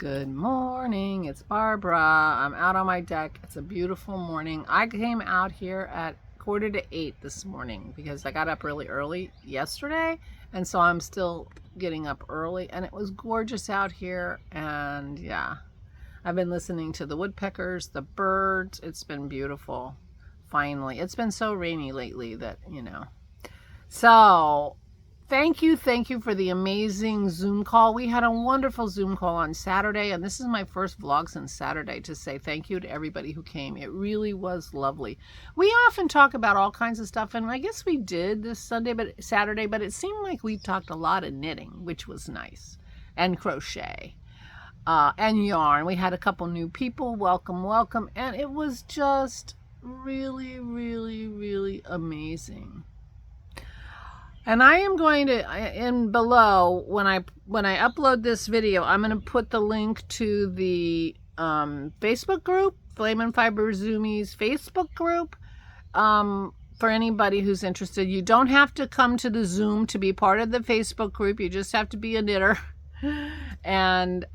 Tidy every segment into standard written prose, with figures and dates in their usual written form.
Good morning, it's Barbara. I'm out on my deck. It's a beautiful morning. I came out here at 7:45 this morning because I got up really early yesterday, and so I'm still getting up early, and it was gorgeous out here. And yeah, I've been listening to the woodpeckers, the birds. It's been beautiful. Finally, it's been so rainy lately that, so thank you for the amazing Zoom call. We had a wonderful Zoom call on Saturday, and this is my first vlog since Saturday to say thank you to everybody who came. It really was lovely. We often talk about all kinds of stuff, and I guess we did this Saturday, but it seemed like we talked a lot of knitting, which was nice, and crochet, and yarn. We had a couple new people. Welcome, and it was just really amazing. And I am going to, below, when I upload this video, I'm going to put the link to the Facebook group, Flame and Fiber Zoomies Facebook group, for anybody who's interested. You don't have to come to the Zoom to be part of the Facebook group. You just have to be a knitter. And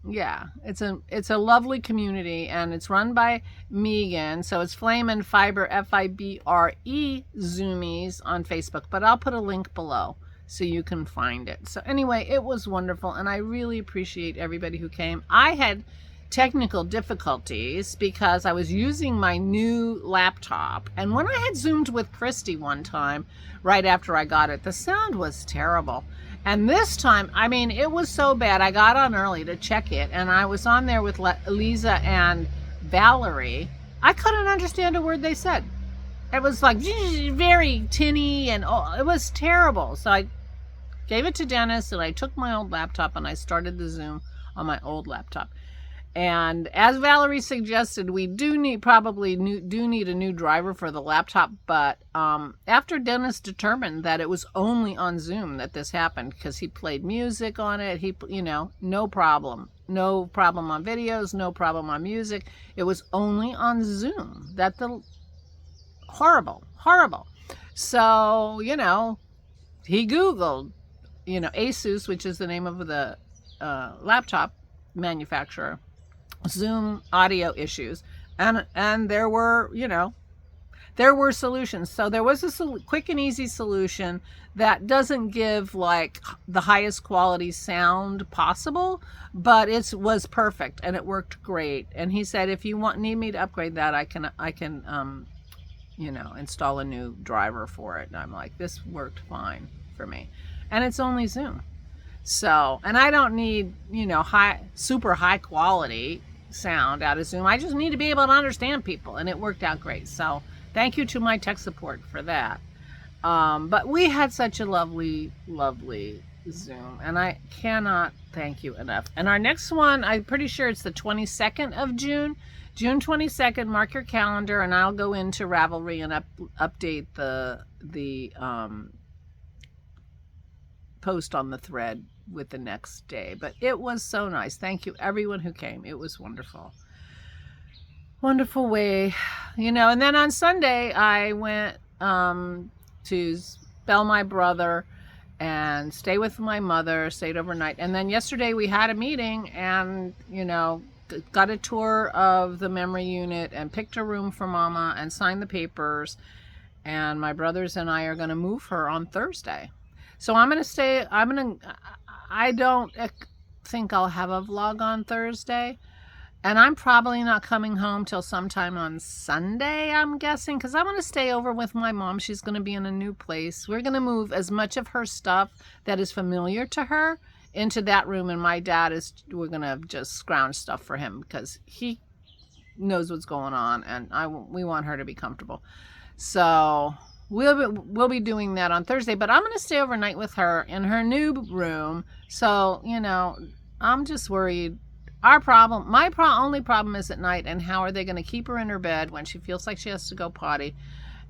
yeah, it's a lovely community, and it's run by Megan. So it's Flame and Fiber, Fibre Zoomies on Facebook, but I'll put a link below so you can find it. So anyway, it was wonderful, and I really appreciate everybody who came. I had technical difficulties because I was using my new laptop, and when I had Zoomed with Christy one time right after I got it, the sound was terrible. And this time, I mean, it was so bad. I got on early to check it, and I was on there with Lisa and Valerie. I couldn't understand a word they said. It was like very tinny, and it was terrible. So I gave it to Dennis, and I took my old laptop, and I started the Zoom on my old laptop. And as Valerie suggested, we probably need a new driver for the laptop. But after Dennis determined that it was only on Zoom that this happened, because he played music on it, no problem on videos, no problem on music. It was only on Zoom. Horrible. So, he Googled, Asus, which is the name of the laptop manufacturer, Zoom audio issues, and there were solutions. So there was a quick and easy solution that doesn't give like the highest quality sound possible, but it was perfect and it worked great. And he said, if you need me to upgrade that, I can install a new driver for it. And I'm like, this worked fine for me, and it's only Zoom. So, and I don't need, super high quality sound out of Zoom. I just need to be able to understand people, and it worked out great. So thank you to my tech support for that. But we had such a lovely Zoom, and I cannot thank you enough. And our next one, I'm pretty sure it's the 22nd of June. June 22nd, mark your calendar, and I'll go into Ravelry and update the post on the thread with the next day. But it was so nice. Thank you everyone who came. It was wonderful way, and then on Sunday I went to spell my brother and stay with my mother, stayed overnight. And then yesterday we had a meeting, and got a tour of the memory unit and picked a room for Mama and signed the papers, and my brothers and I are going to move her on Thursday. So I'm going to stay. I don't think I'll have a vlog on Thursday. And I'm probably not coming home till sometime on Sunday, I'm guessing, because I'm going to stay over with my mom. She's going to be in a new place. We're going to move as much of her stuff that is familiar to her into that room. And my dad we're going to just scrounge stuff for him because he knows what's going on. And we want her to be comfortable. So we'll be doing that on Thursday, but I'm going to stay overnight with her in her new room. So, I'm just worried. My only problem is at night, and how are they going to keep her in her bed when she feels like she has to go potty?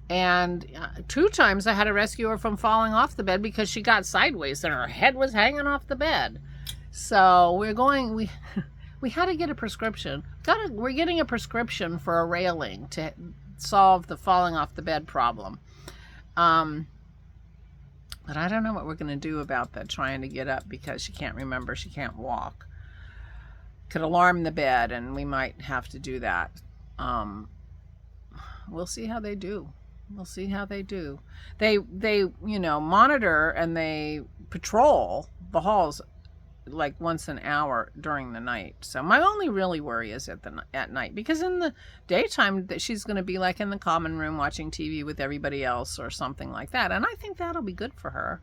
And 2 times I had to rescue her from falling off the bed because she got sideways and her head was hanging off the bed. So we had to get a prescription. We're getting a prescription for a railing to solve the falling off the bed problem. But I don't know what we're going to do about that, trying to get up because she can't remember, she can't walk. could alarm the bed, and we might have to do that. We'll see how they do. We'll see how they do. They monitor and they patrol the halls like once an hour during the night. So my only really worry is at night, because in the daytime that she's going to be like in the common room watching TV with everybody else or something like that, and I think that'll be good for her.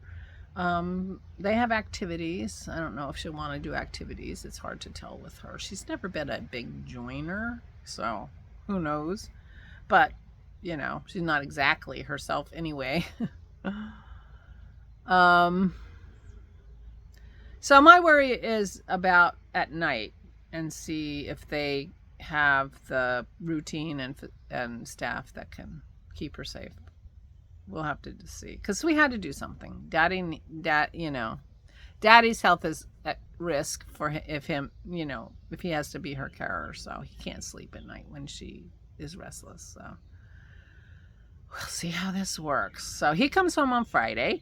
They have activities. I don't know if she'll want to do activities. It's hard to tell with her. She's never been a big joiner, so who knows. But she's not exactly herself anyway. So my worry is about at night, and see if they have the routine and staff that can keep her safe. We'll have to see, because we had to do something. Daddy's health is at risk if he has to be her carer, so he can't sleep at night when she is restless. So we'll see how this works. So he comes home on Friday.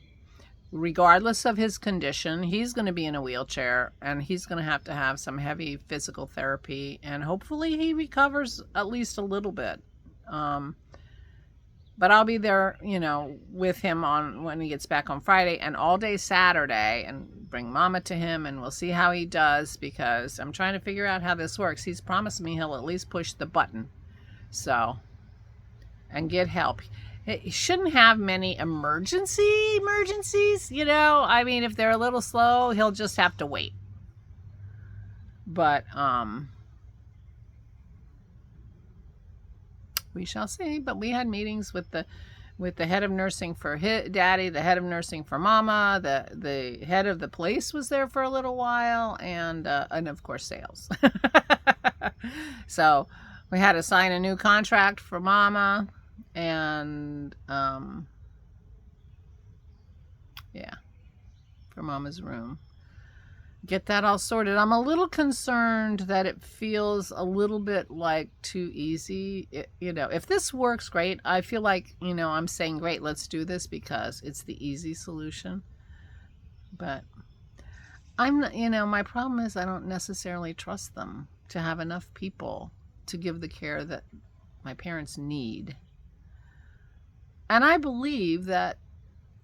Regardless of his condition, he's going to be in a wheelchair, and he's going to have some heavy physical therapy, and hopefully he recovers at least a little bit. But I'll be there, with him when he gets back on Friday and all day Saturday, and bring Mama to him, and we'll see how he does, because I'm trying to figure out how this works. He's promised me he'll at least push the button, and get help. He shouldn't have many emergencies, I mean, if they're a little slow, he'll just have to wait. But, we shall see. But we had meetings with the head of nursing for Daddy, the head of nursing for Mama, the head of the place was there for a little while, and of course sales. So we had to sign a new contract for Mama. And for Mama's room, get that all sorted. I'm a little concerned that it feels a little bit like too easy. If this works, great. I feel like I'm saying, great, let's do this, because it's the easy solution. But I'm not, my problem is I don't necessarily trust them to have enough people to give the care that my parents need. And I believe that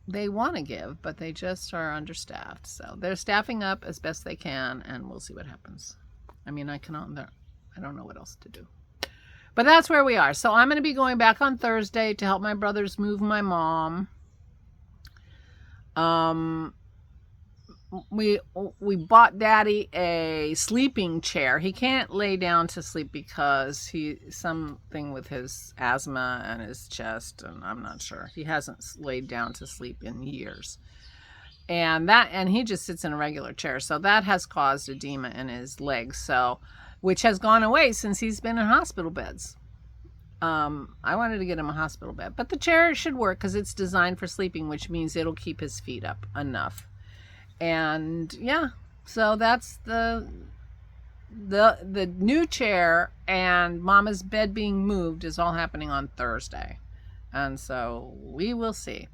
they want to give, but they just are understaffed. So they're staffing up as best they can, and we'll see what happens. I mean, I don't know what else to do. But that's where we are. So I'm going to be going back on Thursday to help my brothers move my mom. We bought Daddy a sleeping chair. He can't lay down to sleep because something with his asthma and his chest, and I'm not sure. He hasn't laid down to sleep in years. And he just sits in a regular chair. So that has caused edema in his legs, which has gone away since he's been in hospital beds. I wanted to get him a hospital bed, but the chair should work because it's designed for sleeping, which means it'll keep his feet up enough. And so that's the new chair, and Mama's bed being moved is all happening on Thursday. And so we will see.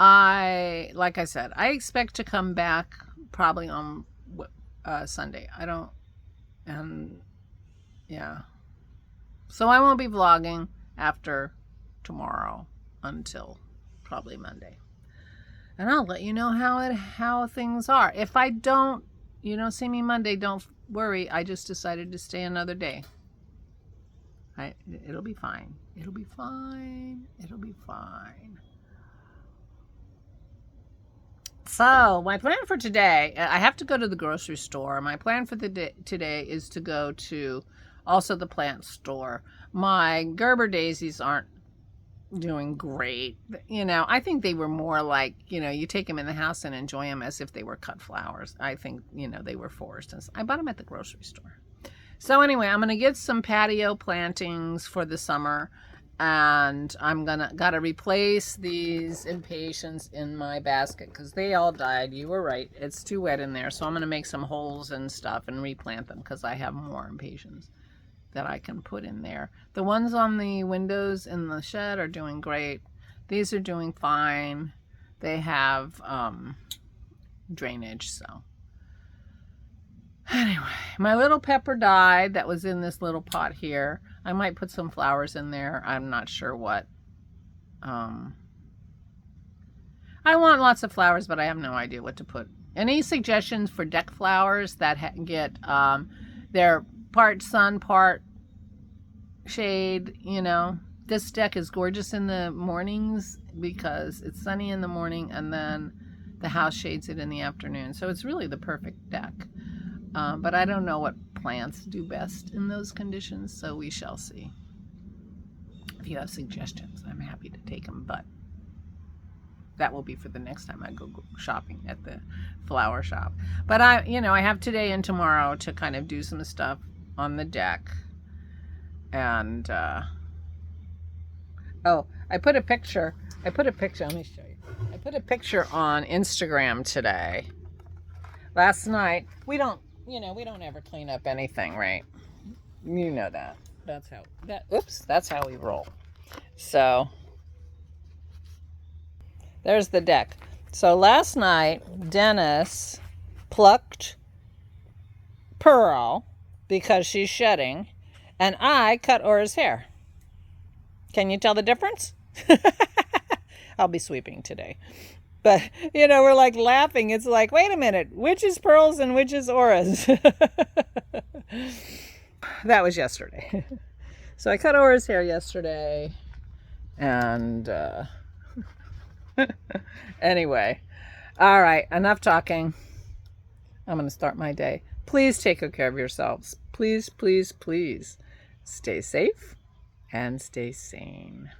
Like I said, I expect to come back probably on Sunday. So I won't be vlogging after tomorrow until probably Monday. And I'll let you know how things are. If you don't see me Monday, don't worry. I just decided to stay another day. It'll be fine. It'll be fine. It'll be fine. So my plan for today, I have to go to the grocery store. My plan for today is to go to also the plant store. My Gerber daisies aren't doing great. I think they were more like, you take them in the house and enjoy them as if they were cut flowers. I think, they were forced. And I bought them at the grocery store. So anyway, I'm going to get some patio plantings for the summer, and I'm gotta replace these impatiens in my basket because they all died. You were right. It's too wet in there. So I'm going to make some holes and stuff and replant them because I have more impatiens that I can put in there. The ones on the windows in the shed are doing great. These are doing fine. They have drainage, so Anyway, my little pepper died that was in this little pot here. I might put some flowers in there. I'm not sure what. I want lots of flowers, but I have no idea what to put. Any suggestions for deck flowers that get, they're part sun, part shade, you know? This deck is gorgeous in the mornings because it's sunny in the morning and then the house shades it in the afternoon. So it's really the perfect deck. But I don't know what plants do best in those conditions, so we shall see. If you have suggestions, I'm happy to take them, but that will be for the next time I go shopping at the flower shop. But I have today and tomorrow to kind of do some stuff on the deck. And, oh, I put a picture, let me show you. I put a picture on Instagram today. Last night, we don't ever clean up anything, right? You know that. That's how we roll. So, there's the deck. So last night, Dennis plucked Pearl because she's shedding, and I cut Aura's hair. Can you tell the difference? I'll be sweeping today. But, we're like laughing. It's like, wait a minute, which is Pearl's and which is Aura's? That was yesterday. So I cut Aura's hair yesterday. And, anyway. All right, enough talking. I'm going to start my day. Please take good care of yourselves. Please, please, please stay safe and stay sane.